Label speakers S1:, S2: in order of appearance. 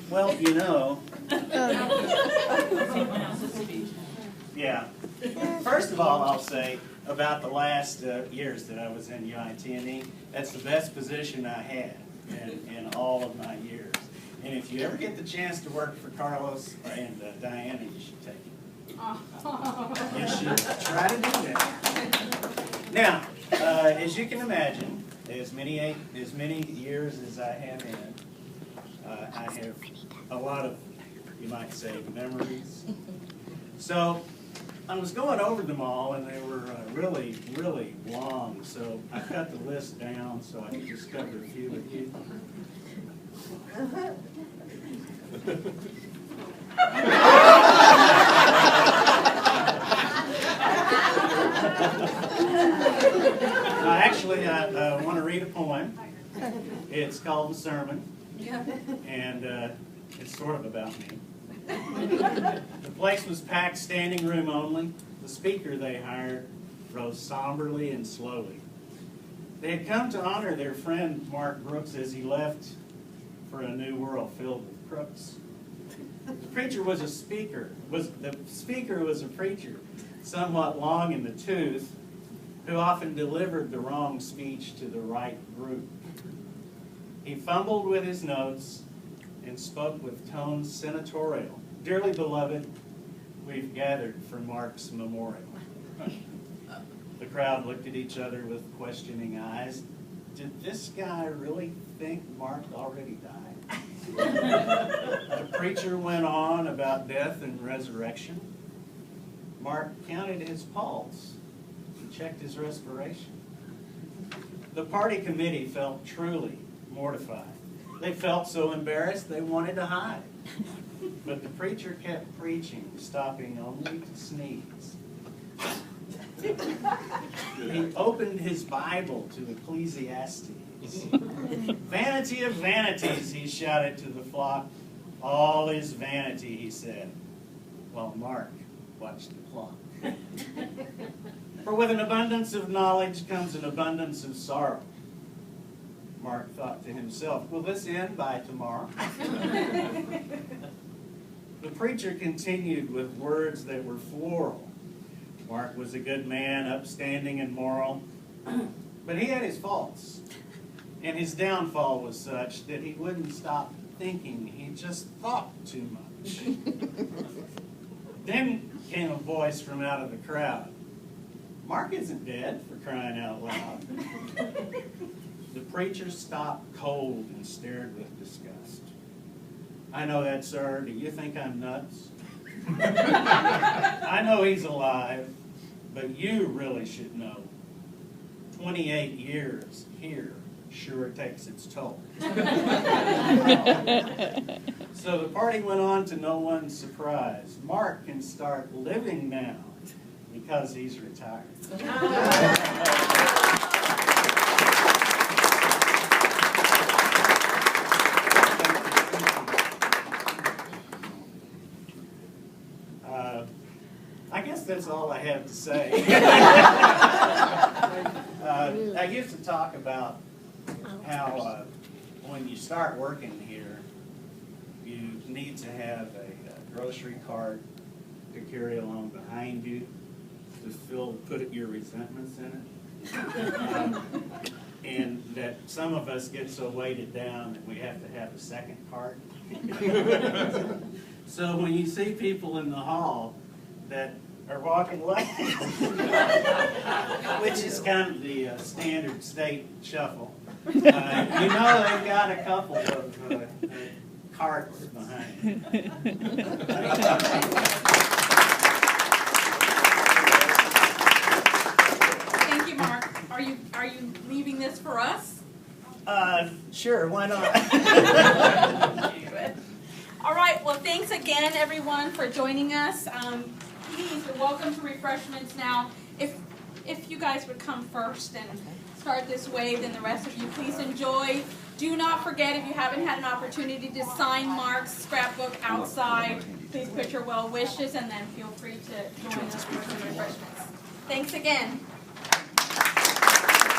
S1: Well, you know, yeah. First of all, I'll say about the last years that I was in UIT&E, that's the best position I had in all of my years. And if you ever get the chance to work for Carlos and Diana, you should take it. You should try to do that. Now, as you can imagine, as many years as I have in, I have a lot of, you might say, memories. So I was going over them all, and they were really, really long. So I cut the list down so I could just cover a few with you. Actually, I want to read a poem. It's called The Sermon, and it's sort of about me. The place was packed, standing room only. The speaker they hired rose somberly and slowly. They had come to honor their friend Mark Brooks as he left for a new world filled with crooks. The preacher was a speaker. The speaker was a preacher, somewhat long in the tooth, who often delivered the wrong speech to the right group. He fumbled with his notes and spoke with tones senatorial. Dearly beloved, we've gathered for Mark's memorial. The crowd looked at each other with questioning eyes. Did this guy really think Mark already died? The preacher went on about death and resurrection. Mark counted his pulse and checked his respiration. The party committee felt truly mortified. They felt so embarrassed they wanted to hide. But the preacher kept preaching, stopping only to sneeze. He opened his Bible to Ecclesiastes. Vanity of vanities, he shouted to the flock. All is vanity, he said, while Mark watched the clock. For with an abundance of knowledge comes an abundance of sorrow. Mark thought to himself, will this end by tomorrow? The preacher continued with words that were floral. Mark was a good man, upstanding and moral, but he had his faults. And his downfall was such that he wouldn't stop thinking. He just thought too much. Then came a voice from out of the crowd. Mark isn't dead, for crying out loud. The preacher stopped cold and stared with disgust. I know that, sir. Do you think I'm nuts? I know he's alive, but you really should know. 28 years here sure takes its toll. So the party went on to no one's surprise. Mark can start living now because he's retired. I guess that's all I have to say. I used to talk about how when you start working here, you need to have a grocery cart to carry along behind you to put your resentments in it. And that some of us get so weighted down that we have to have a second cart. So when you see people in the hall that are walking away, which is kind of the standard state shuffle, you know they've got a couple of carts behind.
S2: Thank you, Mark. Are you leaving this for us?
S1: Sure, why not?
S2: All right, well, thanks again, everyone, for joining us. Please, you're welcome to refreshments now. If you guys would come first and start this way, then the rest of you, please enjoy. Do not forget, if you haven't had an opportunity to sign Mark's scrapbook outside, please put your well wishes, and then feel free to join us for some refreshments. Thanks again.